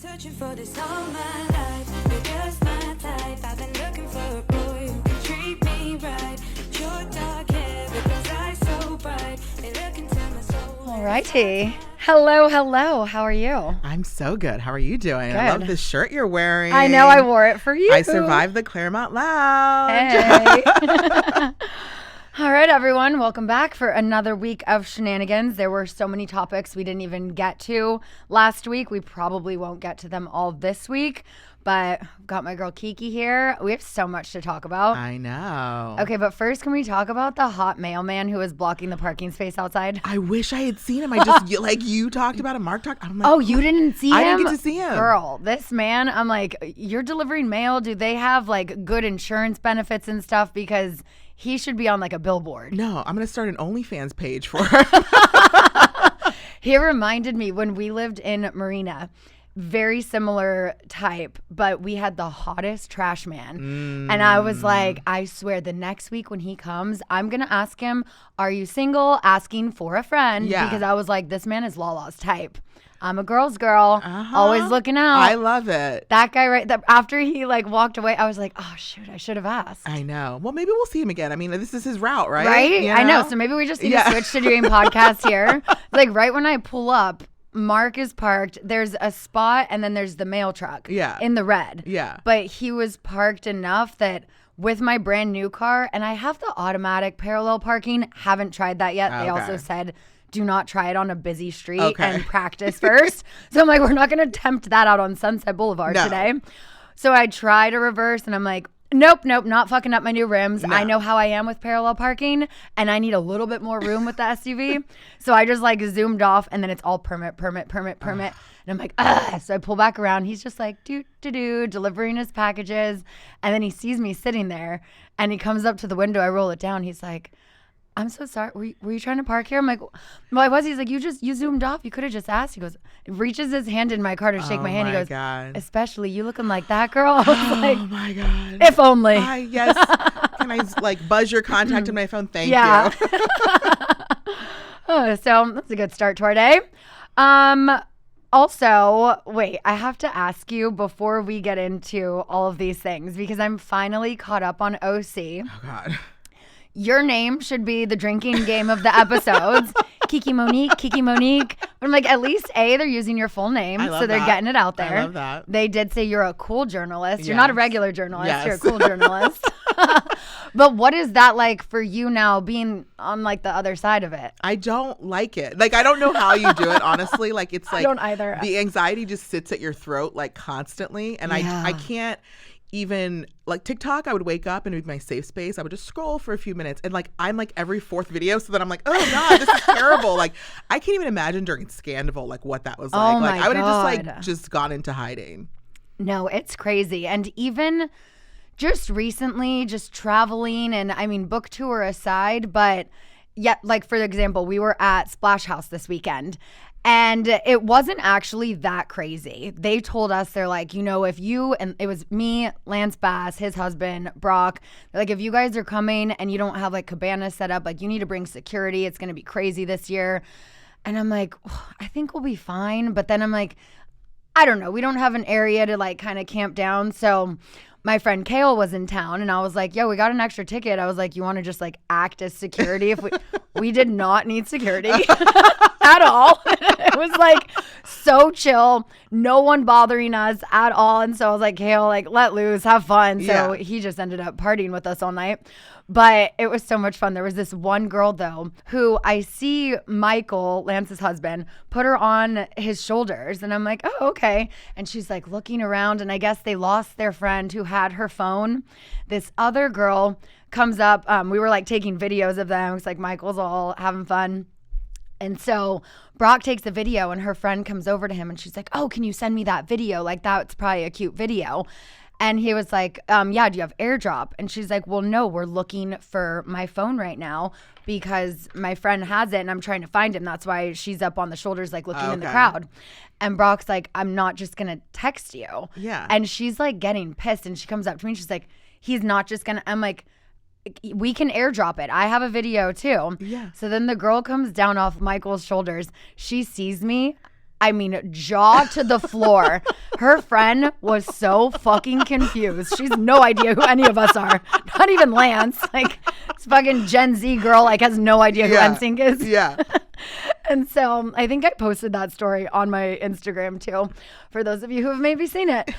Searching for this all my life. You're just my type. I've been looking for a boy who can treat me right. Your dark hair, because eyes so bright. They look into my soul. All righty. Hello. How are you? I'm so good. How are you doing? Good. I love this shirt you're wearing. I know, I wore it for you. I survived the Claremont Lounge. Hey. All right, everyone. Welcome back for another week of Scheananigans. There were so many topics we didn't even get to last week. We probably won't get to them all this week, but I've got my girl Kiki here. We have so much to talk about. I know. Okay, but first, can we talk about the hot mailman who was blocking the parking space outside? I wish I had seen him. I just, like you talked about him, Mark talked. I'm like, Oh, you didn't see him? I didn't get to see him. Girl, this man, I'm like, you're delivering mail. Do they have like good insurance benefits and stuff? Because he should be on like a billboard. No, I'm going to start an OnlyFans page for him. He reminded me when we lived in Marina, very similar type, but we had the hottest trash man. And I was like, I swear the next week when he comes, I'm going to ask him, are you single? Asking for a friend. Yeah. Because I was like, this man is Lala's type. I'm a girl's girl, always looking out. I love it. That guy after he like walked away, I was like, oh shoot, I should have asked. I know. Well, maybe we'll see him again. I mean, this is his route, right? Right? You I know. So maybe we just need to switch to doing podcasts here. Like right when I pull up, Mark is parked. There's a spot and then there's the mail truck. Yeah. In the red. Yeah. But he was parked enough that with my brand new car, and I have the automatic parallel parking. Haven't tried that yet. They also said, do not try it on a busy street and practice first. So I'm like, we're not going to tempt that out on Sunset Boulevard today. So I try to reverse and I'm like, nope, not fucking up my new rims. No. I know how I am with parallel parking and I need a little bit more room with the SUV. So I just like zoomed off and then it's all permit. And I'm like, ugh. So I pull back around. He's just like, delivering his packages. And then he sees me sitting there and he comes up to the window. I roll it down. He's like, I'm so sorry. Were you trying to park here? I'm like, well, I was. He's like, you zoomed off. You could have just asked. He goes, reaches his hand in my car to shake my hand. He goes, God. Especially you looking like that girl. I was like, oh my God. If only. Yes. Can I like buzz your contact in my phone? Thank you. So that's a good start to our day. Also, wait, I have to ask you before we get into all of these things because I'm finally caught up on OC. Oh God. Your name should be the drinking game of the episodes. Kiki Monique. But I'm like, at least they're using your full name. So they're getting it out there. I love that. They did say you're a cool journalist. Yes. You're not a regular journalist. Yes. You're a cool journalist. But what is that like for you now being on like the other side of it? I don't like it. Like, I don't know how you do it, honestly. Like, it's like I don't either. The anxiety just sits at your throat like constantly. And I can't even like TikTok. I would wake up and it would be my safe space. I would just scroll for a few minutes and like I'm like every fourth video, so that I'm like, oh God, this is terrible. Like I can't even imagine during Scandival like what that was like. Like I would have just gone into hiding. No, it's crazy. And even just recently, just traveling, and I mean book tour aside, but yeah, like for example, we were at Splash House this weekend. And it wasn't actually that crazy. They told us, they're like, if you, and it was me, Lance Bass, his husband, Brock. They're like, if you guys are coming and you don't have like cabanas set up, like you need to bring security. It's going to be crazy this year. And I'm like, I think we'll be fine. But then I'm like, I don't know. We don't have an area to like kind of camp down. So my friend Kale was in town and I was like, yo, we got an extra ticket. I was like, you want to just like act as security? If we did not need security at all. It was like so chill. No one bothering us at all. And so I was like, Kale, like let loose, have fun. So he just ended up partying with us all night. But it was so much fun. There was this one girl, though, who I see Michael, Lance's husband, put her on his shoulders. And I'm like, oh, okay. And she's like looking around. And I guess they lost their friend who had her phone. This other girl comes up. We were like taking videos of them. It's like Michael's all having fun. And so Brock takes the video and her friend comes over to him and she's like, oh, can you send me that video? Like that's probably a cute video. And he was like, yeah, do you have AirDrop? And she's like, well, no, we're looking for my phone right now because my friend has it and I'm trying to find him. That's why she's up on the shoulders, like looking in the crowd. And Brock's like, I'm not just going to text you. Yeah. And she's like getting pissed. And she comes up to me and she's like, he's not just going to, I'm like, we can AirDrop it. I have a video too. Yeah. So then the girl comes down off Michael's shoulders. She sees me. I mean, jaw to the floor. Her friend was so fucking confused. She's no idea who any of us are. Not even Lance. Like, this fucking Gen Z girl, like, has no idea who NSYNC is. Yeah. And so I think I posted that story on my Instagram too, for those of you who have maybe seen it.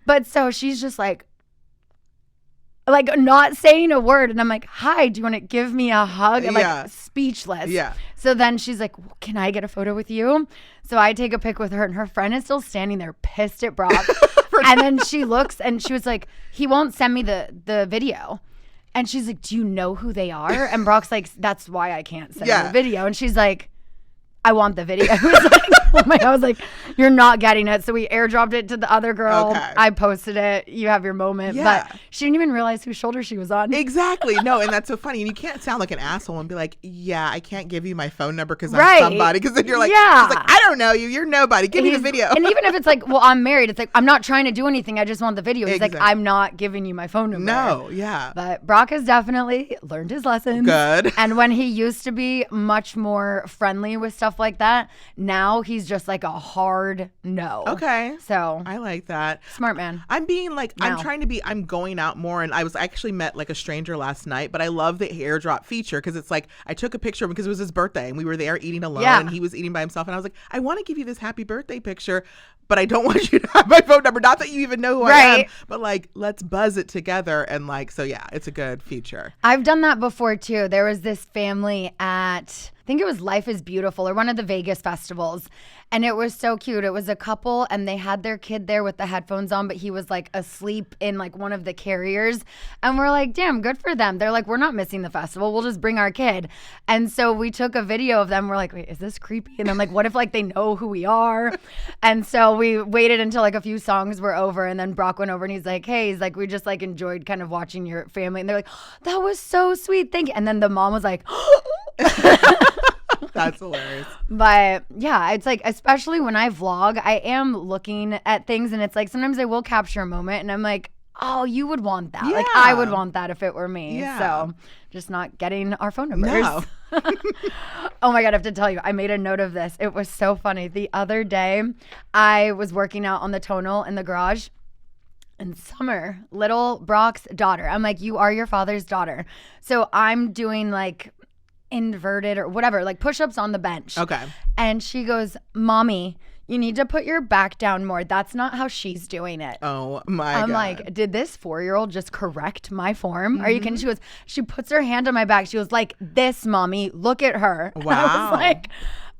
But so she's just like not saying a word. And I'm like, hi, do you want to give me a hug? And like speechless. Yeah. So then she's like, can I get a photo with you? So I take a pic with her and her friend is still standing there pissed at Brock. And then she looks and she was like, he won't send me the video. And she's like, do you know who they are? And Brock's like, that's why I can't send you the video. And she's like, I want the video. I was like, oh my God. I was like, you're not getting it. So we airdropped it to the other girl. Okay. I posted it. You have your moment. Yeah. But she didn't even realize whose shoulder she was on. Exactly. No, and that's so funny. And you can't sound like an asshole and be like, yeah, I can't give you my phone number because I'm somebody. Because then you're like, she's like, I don't know you. You're nobody. Give me the video. And even if it's like, well, I'm married. It's like, I'm not trying to do anything. I just want the video. He's like, I'm not giving you my phone number. No, yeah. But Brock has definitely learned his lessons. Good. And when he used to be much more friendly with stuff like that, now he's just like a hard no. Okay. So I like that. Smart man. I'm being like, No. I'm going out more. And I actually met like a stranger last night, but I love the airdrop feature because it's like, I took a picture because it was his birthday and we were there eating alone and he was eating by himself. And I was like, I want to give you this happy birthday picture, but I don't want you to have my phone number. Not that you even know who I am, but like, let's buzz it together. And like, so yeah, it's a good feature. I've done that before too. There was this family at, I think it was Life is Beautiful or one of the Vegas festivals. And it was so cute. It was a couple and they had their kid there with the headphones on, but he was like asleep in like one of the carriers. And we're like, damn, good for them. They're like, we're not missing the festival. We'll just bring our kid. And so we took a video of them. We're like, wait, is this creepy? And I'm like, what if like they know who we are? And so we waited until like a few songs were over. And then Brock went over and he's like, hey, he's like, we just like enjoyed kind of watching your family. And they're like, that was so sweet. Thank you. And then the mom was like, That's hilarious. But yeah, it's like, especially when I vlog, I am looking at things and it's like, sometimes I will capture a moment and I'm like, oh, you would want that. Like I would want that if it were me. Yeah. So just not getting our phone numbers. No. Oh my God, I have to tell you, I made a note of this. It was so funny. The other day, I was working out on the tonal in the garage. And Summer, little Brock's daughter, I'm like, you are your father's daughter. So I'm doing like inverted or whatever, like push-ups on the bench. Okay. And she goes, Mommy, you need to put your back down more. That's not how she's doing it. Oh my God. I'm like, did this 4-year-old just correct my form? Are you kidding? She goes, she puts her hand on my back. She was like, this, Mommy, look at her. Wow. And I was like,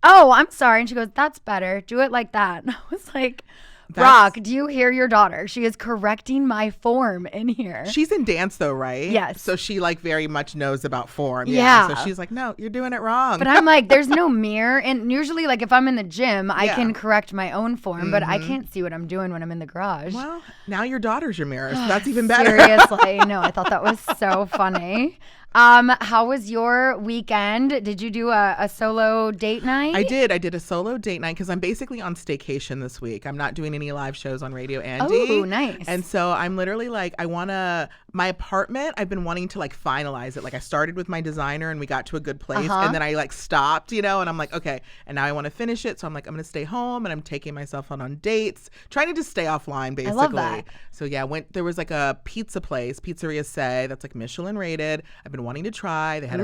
oh, I'm sorry. And she goes, that's better. Do it like that. And I was like, Brock, do you hear your daughter? She is correcting my form in here. She's in dance though, right? Yes. So she like very much knows about form. Yeah. So she's like, no, you're doing it wrong. But I'm like, there's no mirror. And usually like if I'm in the gym, I can correct my own form, but I can't see what I'm doing when I'm in the garage. Well, now your daughter's your mirror. So that's even better. Seriously. No, I thought that was so funny. How was your weekend? Did you do a solo date night? I did. I did a solo date night because I'm basically on staycation this week. I'm not doing any live shows on Radio Andy. Oh, nice. And so I'm literally like, my apartment, I've been wanting to like finalize it. Like I started with my designer and we got to a good place and then I like stopped, and I'm like, okay. And now I want to finish it. So I'm like, I'm going to stay home and I'm taking myself out on dates, trying to just stay offline basically. I love that. So yeah, there was like a pizza place, Pizzeria Say, that's like Michelin rated. I've been wanting to try. They had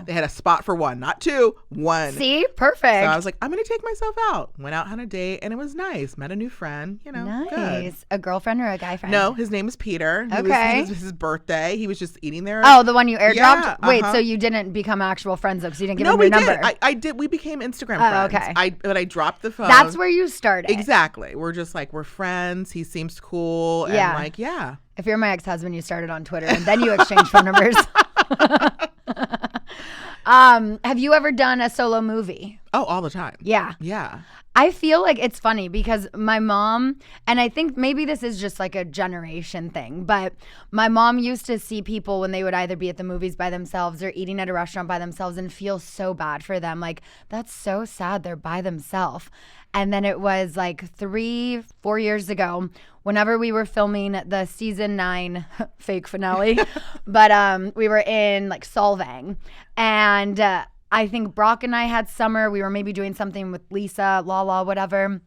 they had a spot for one, not two, one. See? Perfect. So I was like, I'm going to take myself out. Went out on a date and it was nice. Met a new friend, Nice. Good. A girlfriend or a guy friend? No, his name is Peter. Okay. It was his birthday. He was just eating there. Oh, the one you airdropped? Yeah, Wait, so you didn't become actual friends though, because you didn't give No, him we your number. did. I did. We became Instagram friends. Okay. But I dropped the phone. That's where you started. Exactly. We're just like, we're friends. He seems cool. And Yeah. like, yeah. If you're my ex-husband, you started on Twitter and then you exchange phone numbers. Have you ever done a solo movie? Oh, all the time. Yeah. Yeah. I feel like it's funny because my mom, and I think maybe this is just like a generation thing, but my mom used to see people when they would either be at the movies by themselves or eating at a restaurant by themselves and feel so bad for them. Like, that's so sad they're by themselves. And then it was like 3-4 years ago, whenever we were filming the season 9 fake finale, but we were in like Solvang, and I think Brock and I had summer. We were maybe doing something with Lisa, Lala, whatever.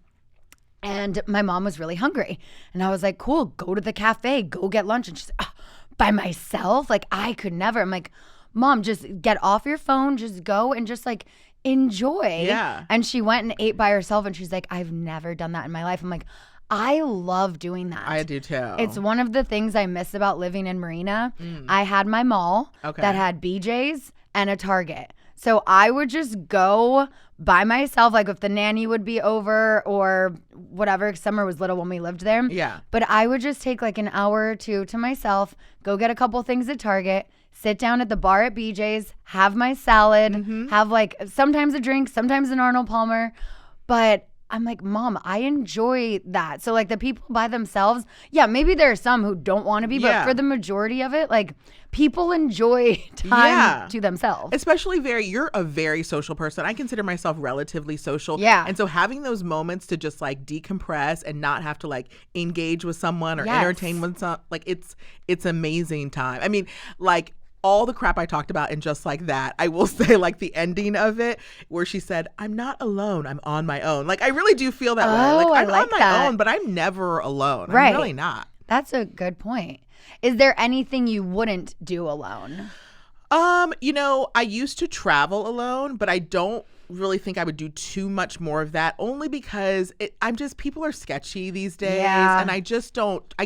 And my mom was really hungry. And I was like, cool, go to the cafe, go get lunch. And she's like, by myself? Like, I could never. I'm like, Mom, just get off your phone, just go and just like enjoy. Yeah. And she went and ate by herself and she's like, I've never done that in my life. I'm like, I love doing that. I do too. It's one of the things I miss about living in Marina. I had my mall that had BJ's and a Target. So I would just go by myself, like if the nanny would be over or whatever. Summer was little when we lived there. Yeah. But I would just take like an hour or two to myself, go get a couple things at Target, sit down at the bar at BJ's, have my salad, have like sometimes a drink, sometimes an Arnold Palmer. But I'm like, Mom, I enjoy that. So like the people by themselves, yeah, maybe there are some who don't want to be, but for the majority of it, like people enjoy time to themselves. Especially you're a very social person. I consider myself relatively social. Yeah. And so having those moments to just like decompress and not have to like engage with someone or entertain with some, like it's amazing time. I mean, like all the crap I talked about and just like that, I will say like the ending of it where she said, I'm not alone, I'm on my own. Like I really do feel that way. Like I'm on my own, but I'm never alone. Right. I'm really not. That's a good point. Is there anything you wouldn't do alone? You know, I used to travel alone, but I don't really think I would do too much more of that only because people are sketchy these days and I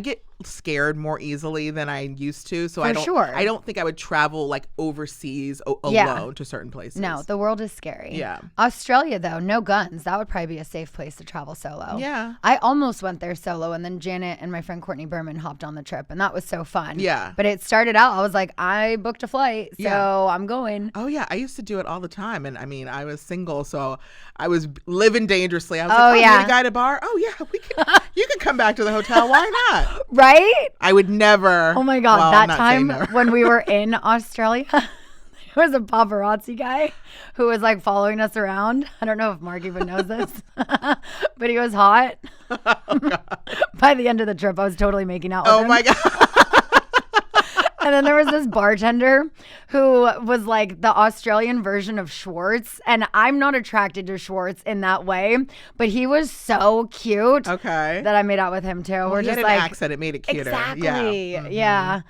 get scared more easily than I used to. So I don't think I would travel like overseas alone to certain places. No, the world is scary. Yeah. Australia though, no guns. That would probably be a safe place to travel solo. Yeah. I almost went there solo and then Janet and my friend Courtney Berman hopped on the trip and that was so fun. Yeah. But it started out, I was like, I booked a flight, so I'm going. Oh yeah, I used to do it all the time. And I mean, I was single, so I was living dangerously. I was like, you need a guy at a bar? Oh yeah, you can come back to the hotel. Why not? Right? I would never. Oh my God, that time when we were in Australia, there was a paparazzi guy who was like following us around. I don't know if Mark even knows this, but he was hot. Oh, by the end of the trip, I was totally making out with him. Oh my God. And then there was this bartender who was like the Australian version of Schwartz. And I'm not attracted to Schwartz in that way, but he was so cute that I made out with him too. Well, We're he just had like an accent. It made it cuter. Exactly. Yeah. Yeah.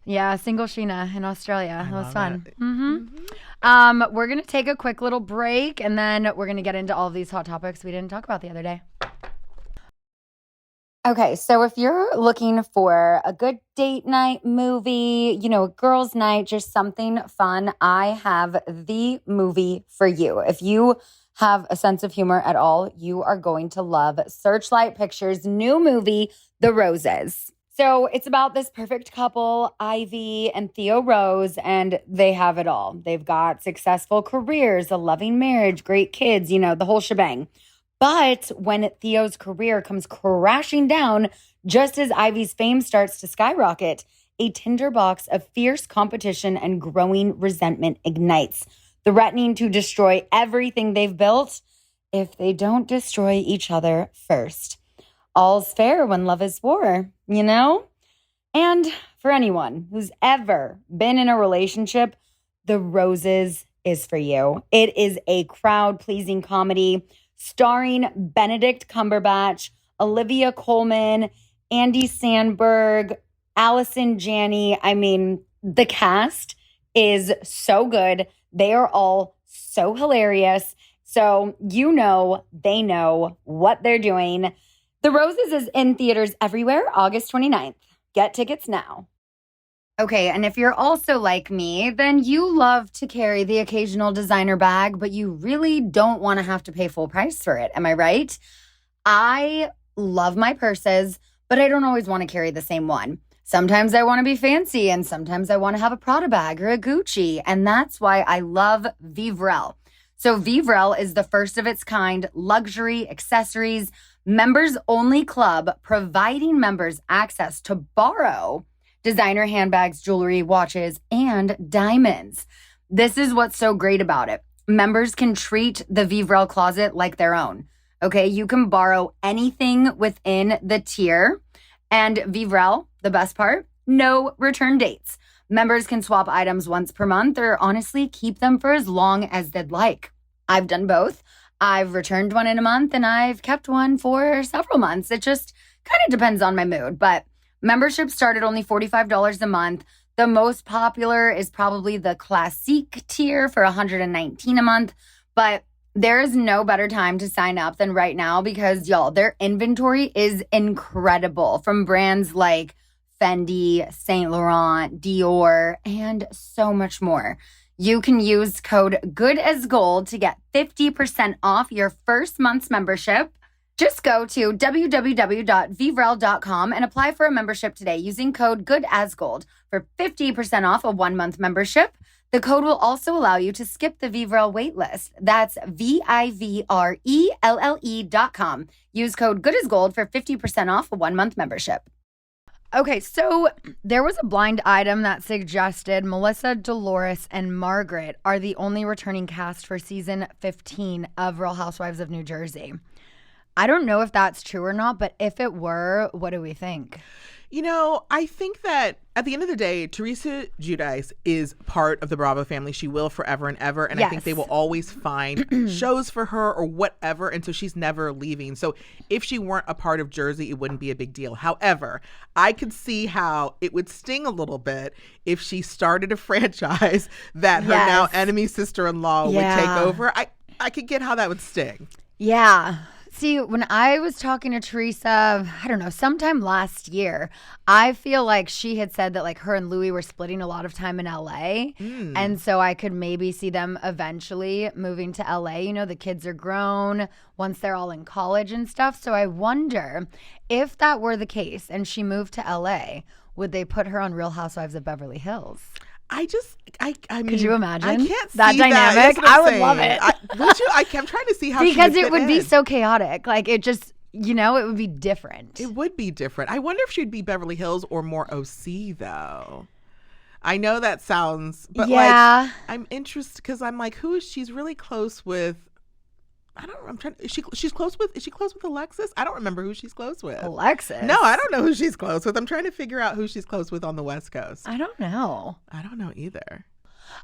Yeah. Single Scheana in Australia. That was fun. We're going to take a quick little break and then we're going to get into all of these hot topics we didn't talk about the other day. Okay, so if you're looking for a good date night movie, you know, a girls' night, just something fun, I have the movie for you. If you have a sense of humor at all, you are going to love Searchlight Pictures' new movie, The Roses. So it's about this perfect couple, Ivy and Theo Rose, and they have it all. They've got successful careers, a loving marriage, great kids, you know, the whole shebang. But when Theo's career comes crashing down, just as Ivy's fame starts to skyrocket, a tinderbox of fierce competition and growing resentment ignites, threatening to destroy everything they've built if they don't destroy each other first. All's fair when love is war, you know? And for anyone who's ever been in a relationship, The Roses is for you. It is a crowd-pleasing comedy starring Benedict Cumberbatch, Olivia Colman, Andy Samberg, Allison Janney. I mean, the cast is so good. They are all so hilarious. So you know they know what they're doing. The Roses is in theaters everywhere, August 29th. Get tickets now. Okay, and if you're also like me, then you love to carry the occasional designer bag, but you really don't want to have to pay full price for it. Am I right? I love my purses, but I don't always want to carry the same one. Sometimes I want to be fancy, and sometimes I want to have a Prada bag or a Gucci, and that's why I love Vivrelle. So Vivrelle is the first of its kind luxury accessories, members-only club providing members access to borrow designer handbags, jewelry, watches, and diamonds. This is what's so great about it. Members can treat the Vivrelle closet like their own. Okay, you can borrow anything within the tier. And Vivrelle, the best part, no return dates. Members can swap items once per month or honestly keep them for as long as they'd like. I've done both. I've returned one in a month and I've kept one for several months. It just kind of depends on my mood, but memberships start at only $45 a month. The most popular is probably the Classique tier for $119 a month, but there is no better time to sign up than right now because, y'all, their inventory is incredible from brands like Fendi, Saint Laurent, Dior, and so much more. You can use code GOODASGOLD to get 50% off your first month's membership. Just go to www.vivrelle.com and apply for a membership today using code GOODASGOLD for 50% off a 1-month membership. The code will also allow you to skip the Vivrelle waitlist. That's VIVRELLE.com. Use code GOODASGOLD for 50% off a 1-month membership. Okay, so there was a blind item that suggested Melissa, Dolores, and Margaret are the only returning cast for season 15 of Real Housewives of New Jersey. I don't know if that's true or not, but if it were, what do we think? You know, I think that at the end of the day, Teresa Giudice is part of the Bravo family. She will forever and ever. And I think they will always find shows for her or whatever. And so she's never leaving. So if she weren't a part of Jersey, it wouldn't be a big deal. However, I could see how it would sting a little bit if she started a franchise that her now enemy sister-in-law would take over. I could get how that would sting. Yeah. See, when I was talking to Teresa, I don't know, sometime last year, I feel like she had said that like her and Louis were splitting a lot of time in LA. And so I could maybe see them eventually moving to LA. You know, the kids are grown once they're all in college and stuff. So I wonder if that were the case and she moved to LA, would they put her on Real Housewives of Beverly Hills? I mean, could you imagine I can't see that dynamic? I would love it. I'm trying to see how because she would it would fit be in. so chaotic. Like it just, you know, it would be different. It would be different. I wonder if she'd be Beverly Hills or more OC though. I know that sounds, but like I'm interested because I'm like, who is she's really close with? I don't. I'm trying. Is she close with Alexis? I don't remember who she's close with. Alexis? No, I don't know who she's close with. I'm trying to figure out who she's close with on the West Coast. I don't know. I don't know either.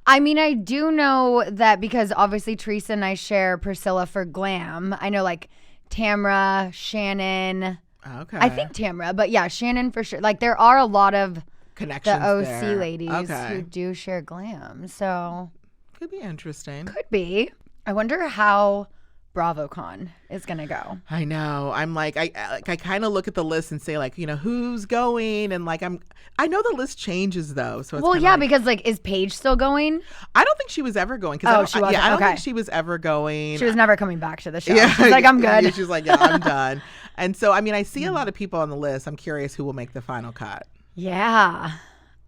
I mean, I do know that because obviously Teresa and I share Priscilla for glam. I know like Tamra, Shannon. Okay. I think Tamra, but yeah, Shannon for sure. Like there are a lot of connections the OC there. ladies who do share glam. So could be interesting. Could be. I wonder how BravoCon is gonna go. I know. I'm like I kind of look at the list and say like, you know, who's going, and like I know the list changes though. So it's because like is Paige still going? I don't think she was ever going. She wasn't. I don't think she was ever going. She was never coming back to the show. Yeah, she's like, I'm good. She's like, yeah, I'm done. And so I mean, I see a lot of people on the list. I'm curious who will make the final cut. Yeah.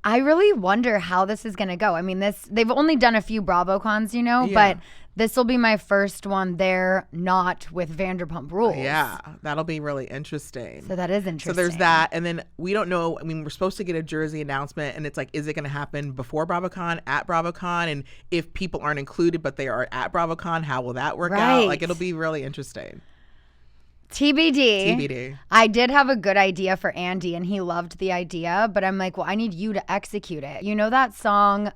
I really wonder how this is gonna go. I mean, they've only done a few BravoCons, you know, but this will be my first one there, not with Vanderpump Rules. Yeah, that'll be really interesting. So that is interesting. So there's that. And then we don't know. I mean, we're supposed to get a Jersey announcement. And it's like, is it going to happen before BravoCon, at BravoCon? And if people aren't included, but they are at BravoCon, how will that work out? Like, it'll be really interesting. TBD. I did have a good idea for Andy and he loved the idea, but I'm like, well, I need you to execute it. You know that song,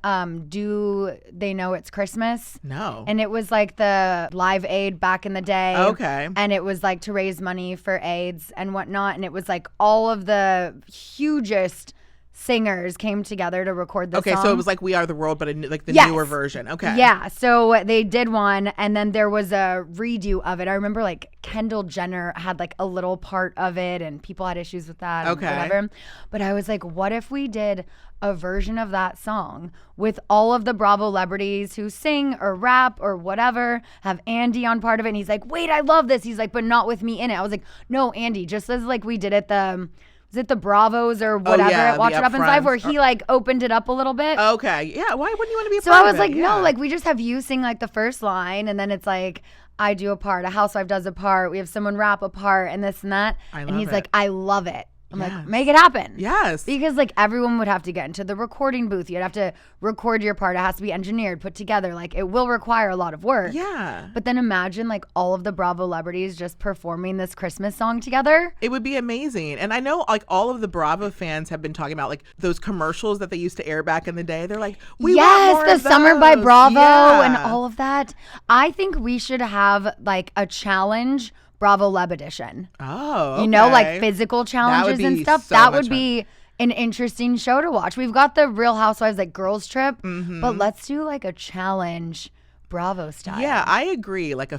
Do They Know It's Christmas? No. And it was like the Live Aid back in the day. Okay. And it was like to raise money for AIDS and whatnot. And it was like all of the hugest singers came together to record the song. Okay, so it was like We Are the World, but like the newer version. Okay. Yeah, so they did one, and then there was a redo of it. I remember like Kendall Jenner had like a little part of it, and people had issues with that. Okay. And whatever. But I was like, what if we did a version of that song with all of the Bravo celebrities who sing or rap or whatever, have Andy on part of it, and he's like, wait, I love this. He's like, but not with me in it. I was like, no, Andy, just as like we did at the... Was it the Bravos or whatever at Watch It Up and Live where he like opened it up a little bit? Okay. Yeah. Why wouldn't you want to be a part of it? So I was like, no, like we just have you sing like the first line and then it's like I do a part, a housewife does a part, we have someone rap a part and this and that. And he's like, I love it. I'm like, make it happen. Yes. Because like everyone would have to get into the recording booth. You'd have to record your part. It has to be engineered, put together. Like it will require a lot of work. Yeah. But then imagine like all of the Bravo celebrities just performing this Christmas song together. It would be amazing. And I know like all of the Bravo fans have been talking about like those commercials that they used to air back in the day. They're like, we want more of the Summer by those. Bravo Yeah. and all of that. I think we should have like a challenge Bravo Leb edition. Oh, okay. You know, like physical challenges and be stuff. so That much would be an interesting show to watch. We've got the Real Housewives like girls trip, but let's do like a challenge Bravo style. Yeah, I agree. Like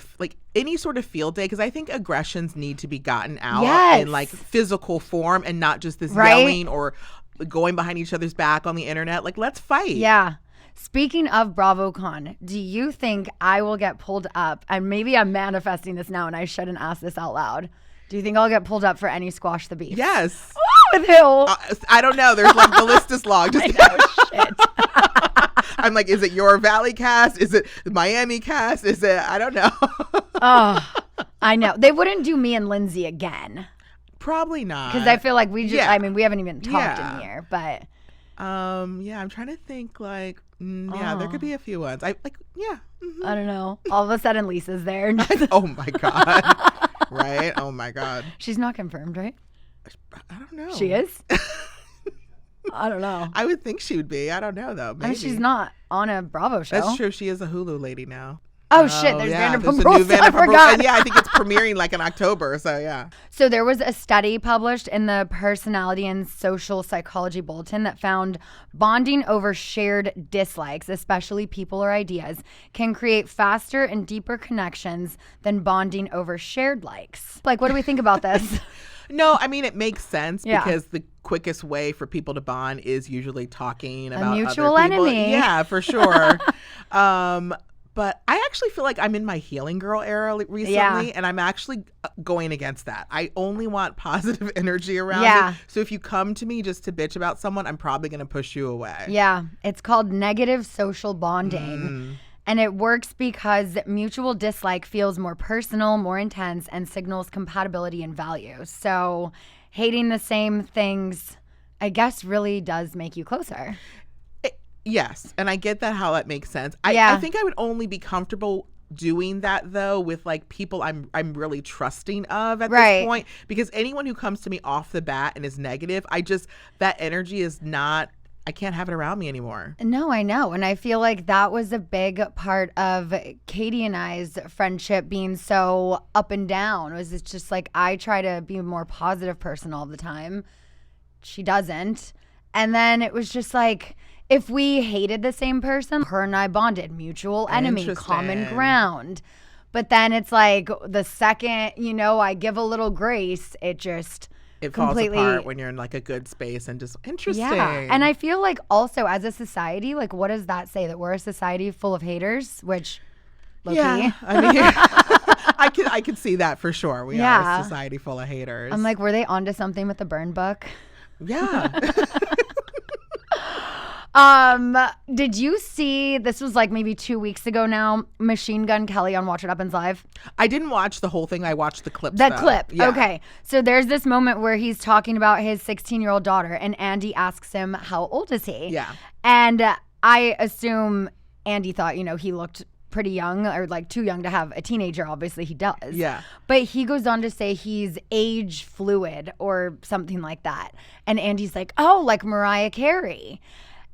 any sort of field day, because I think aggressions need to be gotten out in like physical form and not just this yelling or going behind each other's back on the internet. Like, let's fight. Yeah. Speaking of BravoCon, do you think I will get pulled up? And maybe I'm manifesting this now and I shouldn't ask this out loud. Do you think I'll get pulled up for any Squash the Beef? Yes. With who? I don't know. There's like the list is long. Just Shit. I'm like, is it your Valley cast? Is it Miami cast? Is it, I don't know. Oh, I know. They wouldn't do me and Lindsay again. Probably not. Because I feel like we just, Yeah. I mean, we haven't even talked Yeah. in here, but. Yeah, I'm trying to think like, there could be a few ones. I don't know. All of a sudden, Lisa's there. And Oh my God. Right? Oh my God. she's not confirmed, right? I don't know. She is? I don't know. I would think she would be. I don't know though. Maybe. I mean, she's not on a Bravo show. That's true. She is a Hulu lady now. Oh, shit. There's Vanderpump there's a new Rules. I Vanderpump Rules. forgot. And yeah, I think it's premiering like in October. So yeah. So there was a study published in the Personality and Social Psychology Bulletin that found bonding over shared dislikes, especially people or ideas, can create faster and deeper connections than bonding over shared likes. Like, what do we think about this? No, I mean, it makes sense Yeah. because the quickest way for people to bond is usually talking about mutual other people. enemy. Yeah, for sure. But I actually feel like I'm in my healing girl era recently, and I'm actually going against that. I only want positive energy around me. So if you come to me just to bitch about someone, I'm probably going to push you away. Yeah, it's called negative social bonding. And it works because mutual dislike feels more personal, more intense, and signals compatibility and values. So hating the same things, I guess, really does make you closer. Yes, and I get that how that makes sense. I think I would only be comfortable doing that though with like people I'm really trusting of at this point, because anyone who comes to me off the bat and is negative, that energy is not. I can't have it around me anymore. No, I know. And I feel like that was a big part of Katie and I's friendship being so up and down. It's just like I try to be a more positive person all the time. She doesn't. And then it was just like, if we hated the same person, her and I bonded, mutual enemy, common ground. But then it's like the second, I give a little grace, it falls apart when you're in like a good space and just interesting. Yeah. And I feel like also as a society, like what does that say? That we're a society full of haters, which low-key. Yeah. I mean, I could see that for sure. We are a society full of haters. I'm like, were they onto something with the burn book? Yeah. Did you see, this was like maybe 2 weeks ago now, Machine Gun Kelly on Watch What Happens Live? I didn't watch the whole thing. I watched the clips. The clip. Yeah. Okay. So there's this moment where he's talking about his 16-year-old daughter and Andy asks him, how old is he? Yeah. And I assume Andy thought, he looked pretty young or like too young to have a teenager. Obviously he does. Yeah. But he goes on to say he's age fluid or something like that. And Andy's like, oh, like Mariah Carey.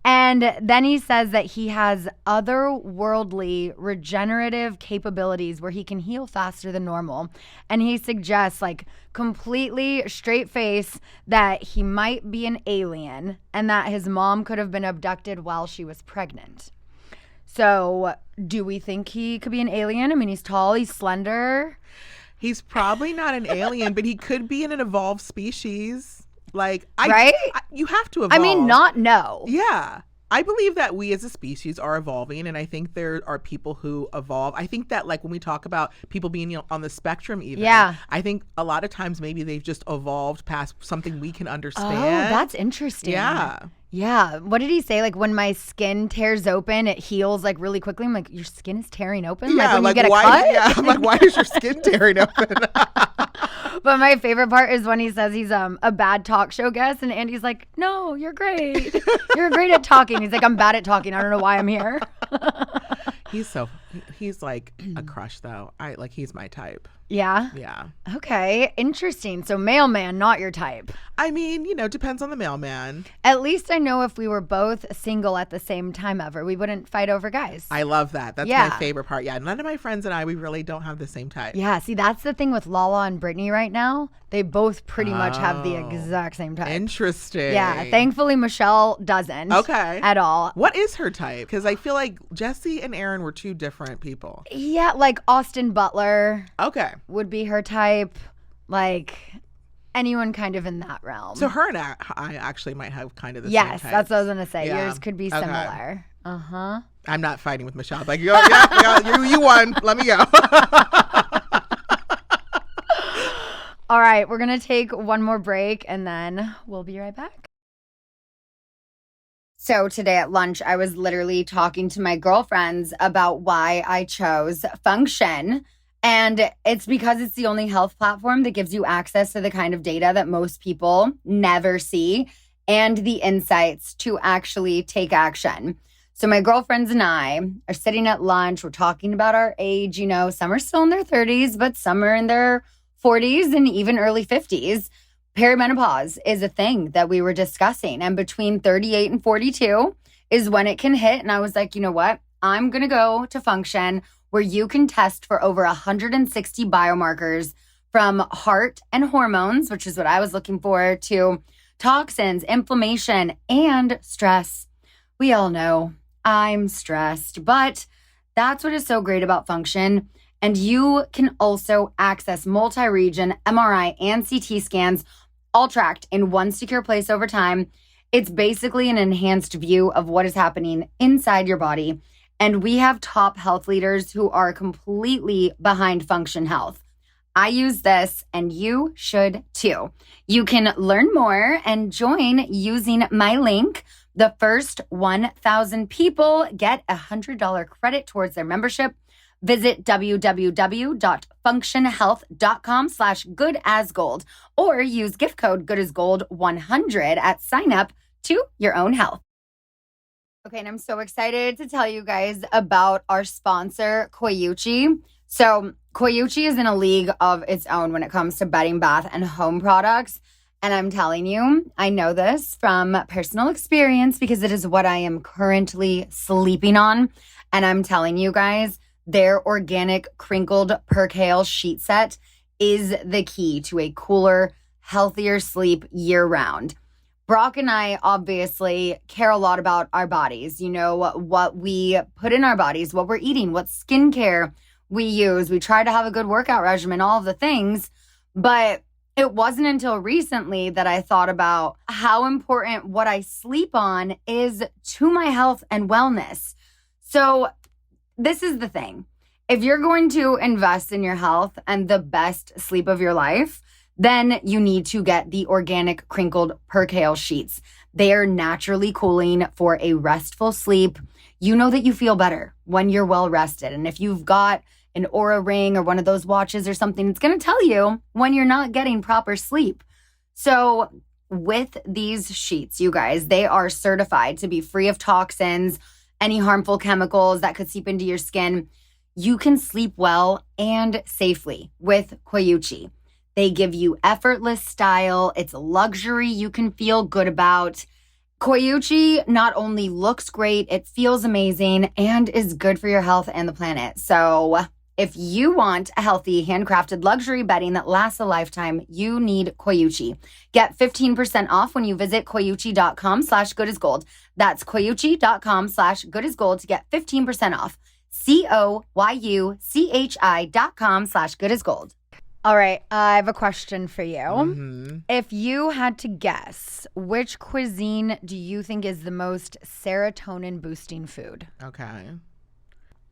And then he says that he has otherworldly regenerative capabilities where he can heal faster than normal. And he suggests, like, completely straight face that he might be an alien and that his mom could have been abducted while she was pregnant. So do we think he could be an alien? I mean, he's tall, he's slender. He's probably not an alien, but he could be in an evolved species. Like, you have to evolve. I mean, not no. Yeah. I believe that we as a species are evolving, and I think there are people who evolve. I think that, like, when we talk about people being on the spectrum even, I think a lot of times maybe they've just evolved past something we can understand. Oh, that's interesting. Yeah. Yeah. What did he say? Like, when my skin tears open, it heals, like, really quickly. I'm like, your skin is tearing open? Yeah, like, when you get a why, cut? Yeah, I'm like, why is your skin tearing open? But my favorite part is when he says he's a bad talk show guest, and Andy's like, "No, you're great. You're great at talking." He's like, "I'm bad at talking. I don't know why I'm here." He's like a crush though. He's my type. Yeah. Yeah. Okay. Interesting. So mailman, not your type. I mean, depends on the mailman. At least I know if we were both single at the same time ever, we wouldn't fight over guys. I love that. That's my favorite part. Yeah. None of my friends and I, we really don't have the same type. Yeah. See, that's the thing with Lala and Brittany right now. They both pretty much have the exact same type. Interesting. Yeah. Thankfully, Michelle doesn't. Okay. At all. What is her type? Because I feel like Jesse and Aaron were two different people. Yeah. Like Austin Butler. Okay. Would be her type. Like anyone kind of in that realm. So her and I actually might have kind of the same type. Yes, that's what I was going to say. Yeah. Yours could be similar. Uh-huh. I'm not fighting with Michelle. Like, you won. Let me go. All right, we're going to take one more break and then we'll be right back. So today at lunch, I was literally talking to my girlfriends about why I chose Function. And it's because it's the only health platform that gives you access to the kind of data that most people never see and the insights to actually take action. So my girlfriends and I are sitting at lunch. We're talking about our age. Some are still in their 30s, but some are in their 40s and even early 50s. Perimenopause is a thing that we were discussing. And between 38 and 42 is when it can hit. And I was like, you know what? I'm going to go to Function, where you can test for over 160 biomarkers from heart and hormones, which is what I was looking for, to toxins, inflammation, and stress. We all know I'm stressed, but that's what is so great about Function. And you can also access multi-region MRI and CT scans, all tracked in one secure place over time. It's basically an enhanced view of what is happening inside your body. And we have top health leaders who are completely behind Function Health. I use this and you should too. You can learn more and join using my link. The first 1,000 people get $100 credit towards their membership. Visit www.functionhealth.com/goodasgold or use gift code goodasgold100 at sign up to your own health. Okay, and I'm so excited to tell you guys about our sponsor, Coyuchi. So Coyuchi is in a league of its own when it comes to bedding, bath, and home products. And I'm telling you, I know this from personal experience because it is what I am currently sleeping on. And I'm telling you guys, their organic crinkled percale sheet set is the key to a cooler, healthier sleep year-round. Brock and I obviously care a lot about our bodies, what we put in our bodies, what we're eating, what skincare we use. We try to have a good workout regimen, all of the things. But it wasn't until recently that I thought about how important what I sleep on is to my health and wellness. So this is the thing. If you're going to invest in your health and the best sleep of your life, then you need to get the organic crinkled percale sheets. They are naturally cooling for a restful sleep. You know that you feel better when you're well rested. And if you've got an Aura ring or one of those watches or something, it's going to tell you when you're not getting proper sleep. So with these sheets, you guys, they are certified to be free of toxins, any harmful chemicals that could seep into your skin. You can sleep well and safely with Coyuchi. They give you effortless style. It's a luxury you can feel good about. Coyuchi not only looks great, it feels amazing, and is good for your health and the planet. So if you want a healthy, handcrafted luxury bedding that lasts a lifetime, you need Coyuchi. Get 15% off when you visit coyuchi.com/goodasgold. That's coyuchi.com/goodasgold to get 15% off. coyuchi.com/goodasgold. All right, I have a question for you. Mm-hmm. If you had to guess, which cuisine do you think is the most serotonin boosting food? Okay.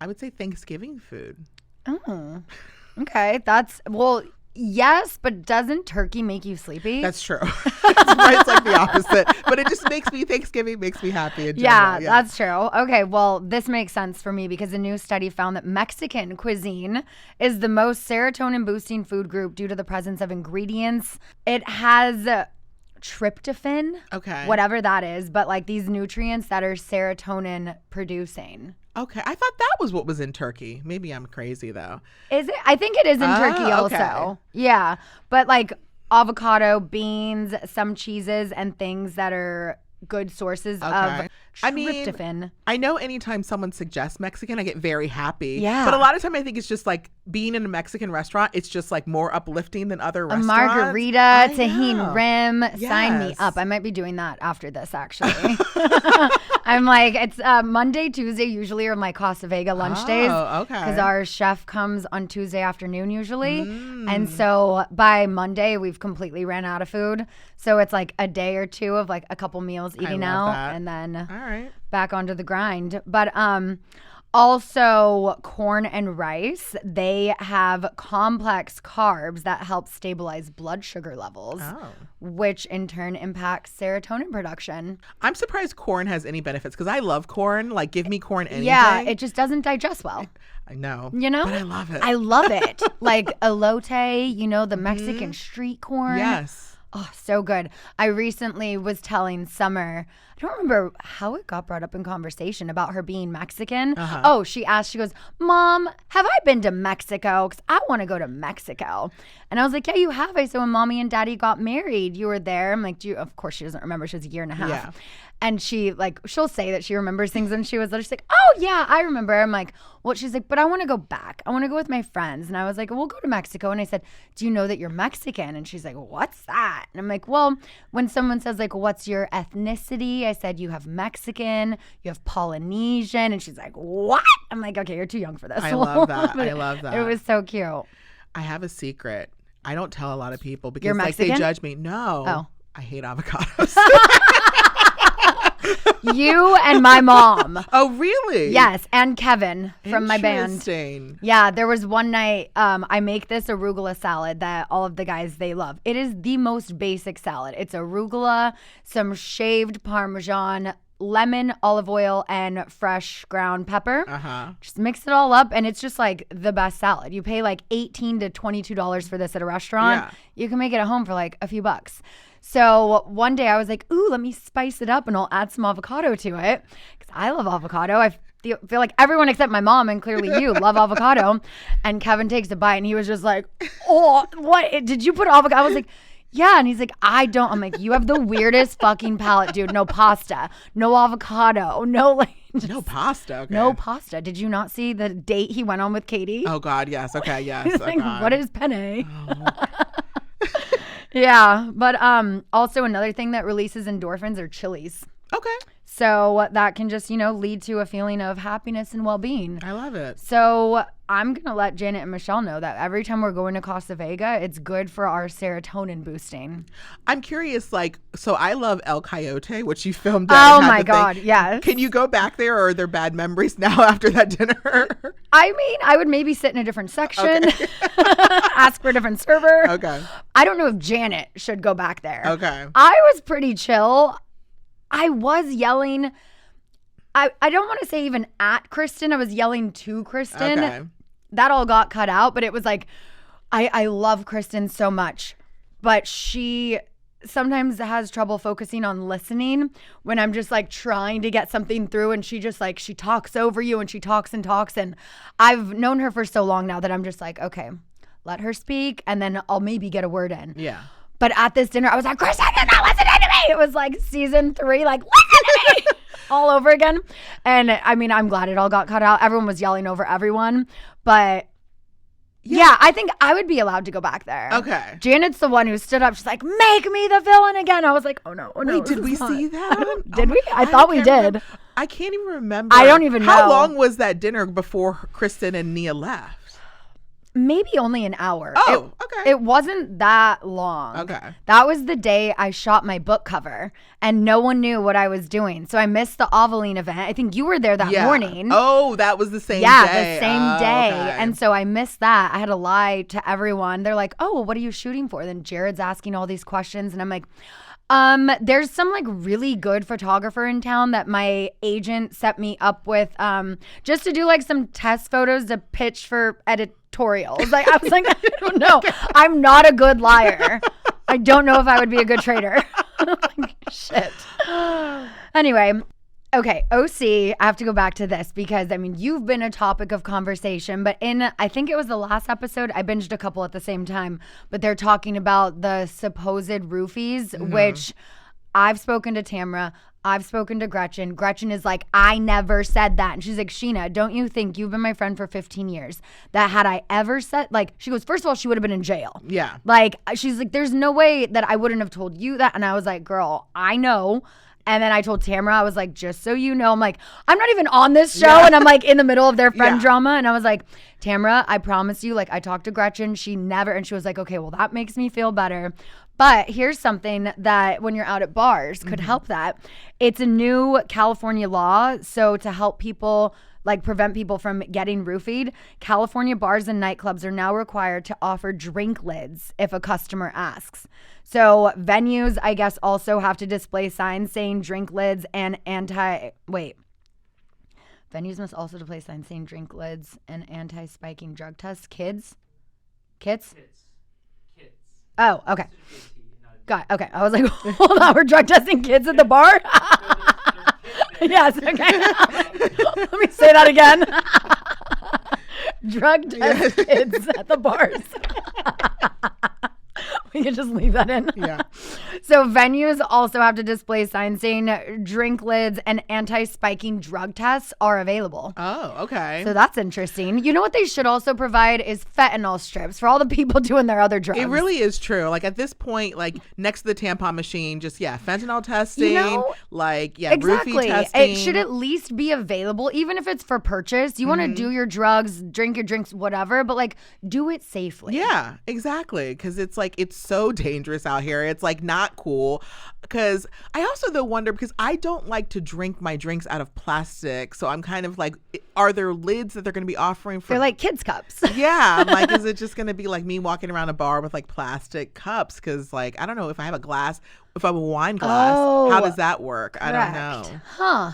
I would say Thanksgiving food. Oh, okay. That's, well, Yes, but doesn't turkey make you sleepy? That's true. It's like the opposite. But it just Thanksgiving makes me happy in general. Yeah, that's true. Okay, well, this makes sense for me because a new study found that Mexican cuisine is the most serotonin-boosting food group due to the presence of ingredients. It has tryptophan, whatever that is, but like these nutrients that are serotonin producing. Okay, I thought that was what was in turkey. Maybe I'm crazy though. Is it? I think it is in turkey also. Okay. Yeah, but like avocado, beans, some cheeses, and things that are good sources of tryptophan. I mean, I know anytime someone suggests Mexican, I get very happy. Yeah. But a lot of time I think it's just like being in a Mexican restaurant, it's just like more uplifting than other restaurants. A margarita, tahini rim, sign me up. I might be doing that after this, actually. I'm like, it's Monday, Tuesday usually are my Costa Vega lunch days. Oh, okay. Because our chef comes on Tuesday afternoon usually. And so by Monday, we've completely ran out of food. So it's like a day or two of like a couple meals eating out and then back onto the grind. But also corn and rice, they have complex carbs that help stabilize blood sugar levels, which in turn impacts serotonin production. I'm surprised corn has any benefits because I love corn. Like, give me corn any Yeah, day. it just doesn't digest well. I know. You know? But I love it. I love it. Like elote, you know, the Mexican street corn. Yes. Oh, so good. I recently was telling Summer, I don't remember how it got brought up in conversation about her being Mexican. Oh, she asked, she goes, Mom, have I been to Mexico? Because I want to go to Mexico. And I was like, yeah, you have. I said, when Mommy and Daddy got married, you were there. I'm like, of course she doesn't remember. She was a year and a half. Yeah. And she'll say that she remembers things when she was little. She's like, oh, yeah, I remember. I'm like, well, she's like, but I want to go back. I want to go with my friends. And I was like, we'll go to Mexico. And I said, do you know that you're Mexican? And she's like, what's that? And I'm like, well, when someone says like, what's your ethnicity? I said, you have Mexican, you have Polynesian. And she's like, what? I'm like, okay, you're too young for this. I love that. I love that. It was so cute. I have a secret. I don't tell a lot of people because you're like Mexican? They judge me. No. Oh. I hate avocados. You and my mom. Oh, really? Yes, and Kevin from my band. Interesting. Yeah, there was one night I make this arugula salad that all of the guys, they love. It is the most basic salad. It's arugula, some shaved Parmesan, lemon, olive oil, and fresh ground pepper. Just mix it all up, and it's just like the best salad. You pay like $18 to $22 for this at a restaurant. Yeah. You can make it at home for like a few bucks. So one day I was like, ooh, let me spice it up and I'll add some avocado to it because I love avocado. I feel like everyone except my mom and clearly you love avocado. And Kevin takes a bite and he was just like, oh, what? Did you put avocado? I was like, yeah. And he's like, I don't. I'm like, you have the weirdest fucking palate, dude. No pasta, no avocado, no like. No pasta. Okay. No pasta. Did you not see the date he went on with Katie? Oh, God. Yes. Okay. Yes. Like, God. what is penne? Oh. Yeah, but also another thing that releases endorphins are chilies. Okay. So that can just, lead to a feeling of happiness and well-being. I love it. So I'm going to let Janet and Michelle know that every time we're going to Costa Vega, it's good for our serotonin boosting. I'm curious, so I love El Coyote, which you filmed at. Oh, my God, yes. Can you go back there, or are there bad memories now after that dinner? I mean, I would maybe sit in a different section, okay. Ask for a different server. Okay. I don't know if Janet should go back there. Okay. I was pretty chill. I was yelling. I don't want to say even at Kristen. I was yelling to Kristen. Okay. That all got cut out, but it was like, I love Kristen so much, but she sometimes has trouble focusing on listening when I'm just like trying to get something through, and she just like, she talks over you and she talks and talks. And I've known her for so long now that I'm just like, okay, let her speak and then I'll maybe get a word in. Yeah. But at this dinner, I was like, Kristen, you're not listening to me. It was like season 3, like, listen to me all over again. And I mean, I'm glad it all got cut out. Everyone was yelling over everyone. But yeah, I think I would be allowed to go back there. Okay. Janet's the one who stood up. She's like, make me the villain again. I was like, oh no. Wait, did we see that? Did we? I thought we did. I can't even remember. I don't even know. How long was that dinner before Kristen and Nia left? maybe only an hour. Oh, okay. It wasn't that long. Okay. That was the day I shot my book cover, and no one knew what I was doing. So I missed the Ovaline event. I think you were there that morning. Oh, that was the same day. Yeah, the same day. Okay. And so I missed that. I had to lie to everyone. They're like, oh, well, what are you shooting for? Then Jared's asking all these questions, and I'm like, there's some like really good photographer in town that my agent set me up with just to do like some test photos to pitch for editorials. Like I was like, I don't know. I'm not a good liar. I don't know if I would be a good trader. Like, shit. Anyway, okay, OC, I have to go back to this because, I mean, you've been a topic of conversation, but I think it was the last episode, I binged a couple at the same time, but they're talking about the supposed roofies, which I've spoken to Tamra, I've spoken to Gretchen. Gretchen is like, I never said that. And she's like, Scheana, don't you think, you've been my friend for 15 years, that had I ever said, like, she goes, first of all, she would have been in jail. Yeah. Like, she's like, there's no way that I wouldn't have told you that. And I was like, girl, I know. And then I told Tamra, I was like, just so you know, I'm like, I'm not even on this show. And I'm like in the middle of their friend drama. And I was like, Tamra, I promise you, like, I talked to Gretchen. She never, and she was like, okay, well, that makes me feel better. But here's something that when you're out at bars could help that. It's a new California law. So to help people, like prevent people from getting roofied, California bars and nightclubs are now required to offer drink lids if a customer asks. So venues, I guess, also have to display signs saying drink lids and Venues must also display signs saying drink lids and anti-spiking drug tests. Kids? Oh, okay. Got it. Okay. I was like, hold on, we're drug testing kids at the bar? Yes, okay. Let me say that again. Drug test kids at the bars. We can just leave that in. Yeah. So venues also have to display signs saying drink lids and anti-spiking drug tests are available. Oh, okay. So that's interesting. You know what they should also provide is fentanyl strips for all the people doing their other drugs. It really is true. Like at this point, like next to the tampon machine, just fentanyl testing, exactly. roofie testing. It should at least be available, even if it's for purchase. You want to do your drugs, drink your drinks, whatever, but like do it safely. Yeah, exactly. Because it's like, it's so dangerous out here. It's like not cool. Because I also though wonder, because I don't like to drink my drinks out of plastic. So I'm kind of like, are there lids that they're going to be offering for? They're like kids cups. Yeah. I'm like, is it just going to be like me walking around a bar with like plastic cups? Because like, I don't know if I have a glass, if I have a wine glass, how does that work? Correct. I don't know. Huh.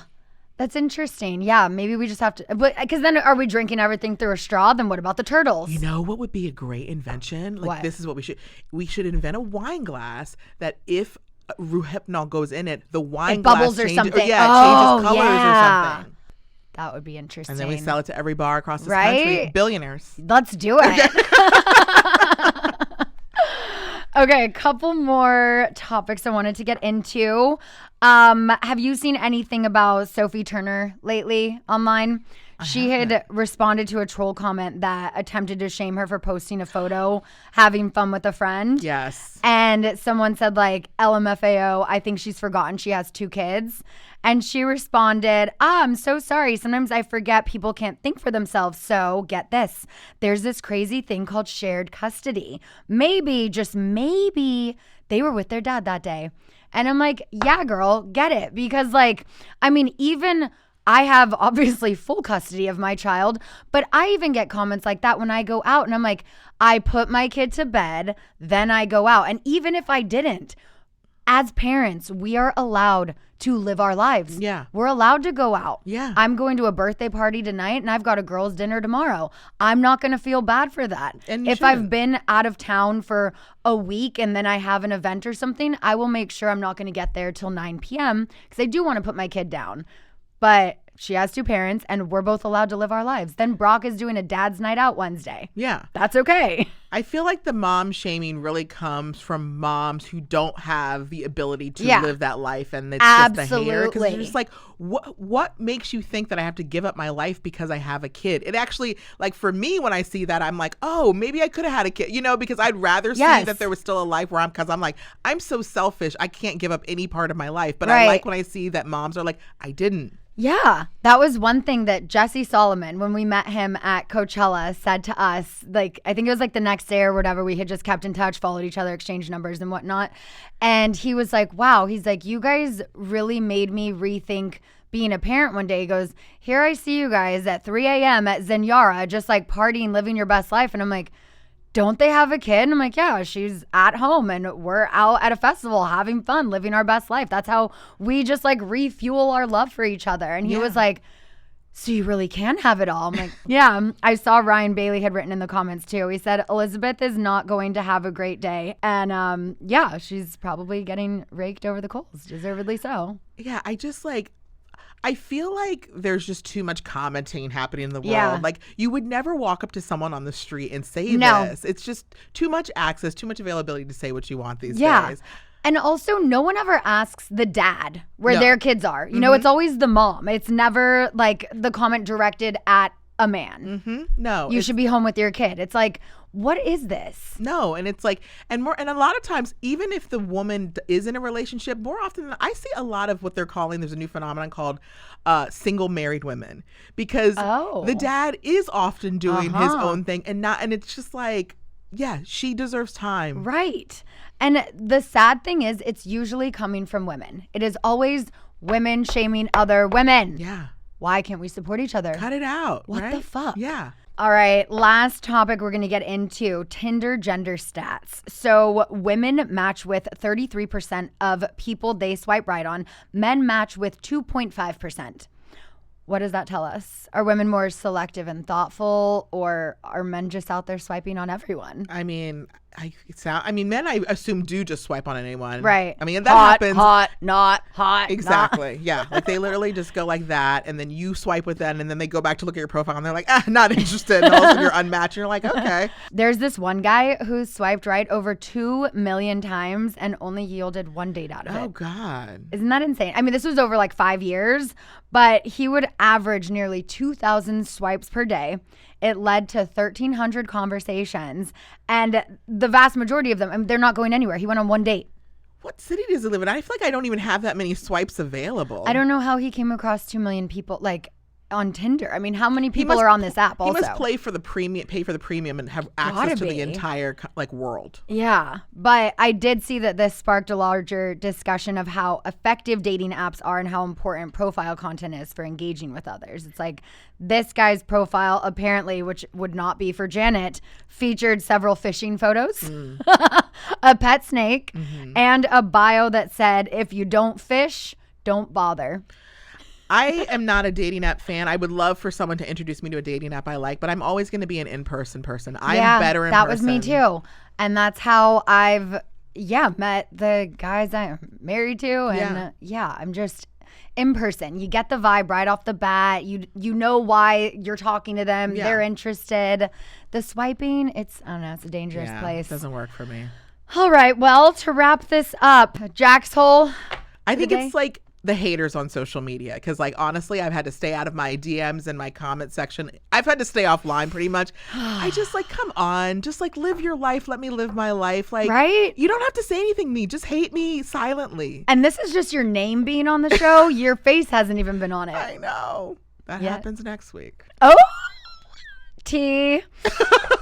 That's interesting. Yeah, maybe we just have to, but because then are we drinking everything through a straw? Then what about the turtles? You know what would be a great invention? Like what? This is what we should invent a wine glass that if Rohypnol goes in it, the wine glass bubbles changes, or something. changes colors or something. That would be interesting. And then we sell it to every bar across this right? country. Billionaires. Let's do it. Okay, a couple more topics I wanted to get into. Have you seen anything about Sophie Turner lately online? She had responded to a troll comment that attempted to shame her for posting a photo having fun with a friend. Yes. And someone said like, LMFAO, I think she's forgotten she has 2 kids. And she responded, I'm so sorry. Sometimes I forget people can't think for themselves. So get this. There's this crazy thing called shared custody. Maybe, just maybe, they were with their dad that day. And I'm like, yeah, girl, get it. Because like, I mean, even I have obviously full custody of my child, but I even get comments like that when I go out. And I'm like, I put my kid to bed, then I go out. And even if I didn't, as parents, we are allowed to live our lives. Yeah. We're allowed to go out. Yeah. I'm going to a birthday party tonight and I've got a girls' dinner tomorrow. I'm not going to feel bad for that. And if I've been out of town for a week and then I have an event or something, I will make sure I'm not going to get there till 9 p.m. because I do want to put my kid down. But she has 2 parents and we're both allowed to live our lives. Then Brock is doing a dad's night out Wednesday. Yeah. That's okay. I feel like the mom shaming really comes from moms who don't have the ability to live that life, and it's just a hater. Because it's just like, what makes you think that I have to give up my life because I have a kid? It actually, like for me, when I see that, I'm like, oh, maybe I could have had a kid, because I'd rather see that there was still a life where because I'm like, I'm so selfish, I can't give up any part of my life. But I like when I see that moms are like, I didn't. Yeah. That was one thing that Jesse Solomon, when we met him at Coachella, said to us. Like, I think it was like the next day or whatever. We had just kept in touch, followed each other, exchanged numbers and whatnot. And he was like, wow. He's like, you guys really made me rethink being a parent one day. He goes, here I see you guys at 3 a.m. at Zenyara, just like partying, living your best life. And I'm like, don't they have a kid? And I'm like, yeah, she's at home and we're out at a festival having fun, living our best life. That's how we just like refuel our love for each other. And he was like, so you really can have it all. I'm like, yeah. I saw Ryan Bailey had written in the comments too. He said, Elizabeth is not going to have a great day. And yeah, she's probably getting raked over the coals, deservedly so. Yeah, I feel like there's just too much commenting happening in the world. Yeah. Like, you would never walk up to someone on the street and say this. It's just too much access, too much availability to say what you want these days. And also, no one ever asks the dad where their kids are. You know, it's always the mom. It's never like the comment directed at a man. No. You should be home with your kid. It's like, what is this? No, and it's like, and a lot of times, even if the woman is in a relationship, more often than I see a lot of what they're calling, there's a new phenomenon called single married women, because the dad is often doing his own thing and it's just like, yeah, she deserves time. Right. And the sad thing is, it's usually coming from women. It is always women shaming other women. Yeah. Why can't we support each other? Cut it out. What right? the fuck? Yeah. All right, last topic we're going to get into, Tinder gender stats. So women match with 33% of people they swipe right on. Men match with 2.5%. What does that tell us? Are women more selective and thoughtful, or are men just out there swiping on everyone? I mean, men, I assume, do just swipe on anyone. Right. I mean, that happens. Hot, not hot. Exactly. Not. Yeah. Like, they literally just go like that, and then you swipe with them, and then they go back to look at your profile, and they're like, not interested. And all of a sudden you're unmatched, and you're like, okay. There's this one guy who swiped right over 2 million times and only yielded one date out of it. Oh, God. Isn't that insane? I mean, this was over like 5 years, but he would average nearly 2,000 swipes per day. It led to 1,300 conversations, and the vast majority of them, I mean, they're not going anywhere. He went on one date. What city does he live in? I feel like I don't even have that many swipes available. I don't know how he came across 2 million people, like, on Tinder. I mean, how many people are on this app also? He must pay for the premium and have access to the entire world. Yeah, but I did see that this sparked a larger discussion of how effective dating apps are and how important profile content is for engaging with others. It's like, this guy's profile, apparently, which would not be for Janet, featured several fishing photos, a pet snake, and a bio that said, if you don't fish, don't bother. I am not a dating app fan. I would love for someone to introduce me to a dating app I like, but I'm always going to be an in-person person. I'm better in person. That was me too. And that's how I've, met the guys I'm married to. And I'm just in person. You get the vibe right off the bat. You know why you're talking to them. Yeah. They're interested. The swiping, it's a dangerous place. It doesn't work for me. All right. Well, to wrap this up, Jack's hole. I think it's like the haters on social media, because like, honestly, I've had to stay out of my DMs and my comment section. I've had to stay offline pretty much. I just like, come on, just like live your life. Let me live my life. Like, right? You don't have to say anything to me. Just hate me silently. And this is just your name being on the show. Your face hasn't even been on it. I know. That happens next week. Oh, T.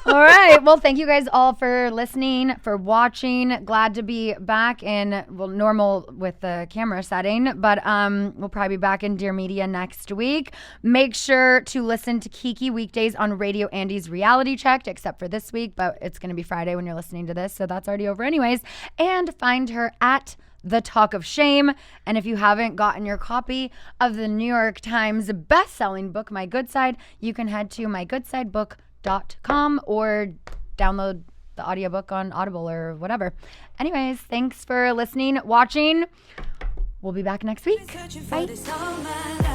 All right. Well, thank you guys all for listening, for watching. Glad to be back in, normal with the camera setting, but we'll probably be back in Dear Media next week. Make sure to listen to Kiki weekdays on Radio Andy's Reality Checked, except for this week, but it's going to be Friday when you're listening to this, so that's already over anyways. And find her at The Talk of Shame. And if you haven't gotten your copy of the New York Times best-selling book, My Good Side, you can head to mygoodsidebook.com or download the audiobook on Audible or whatever. Anyways, thanks for listening, watching. We'll be back next week. Bye.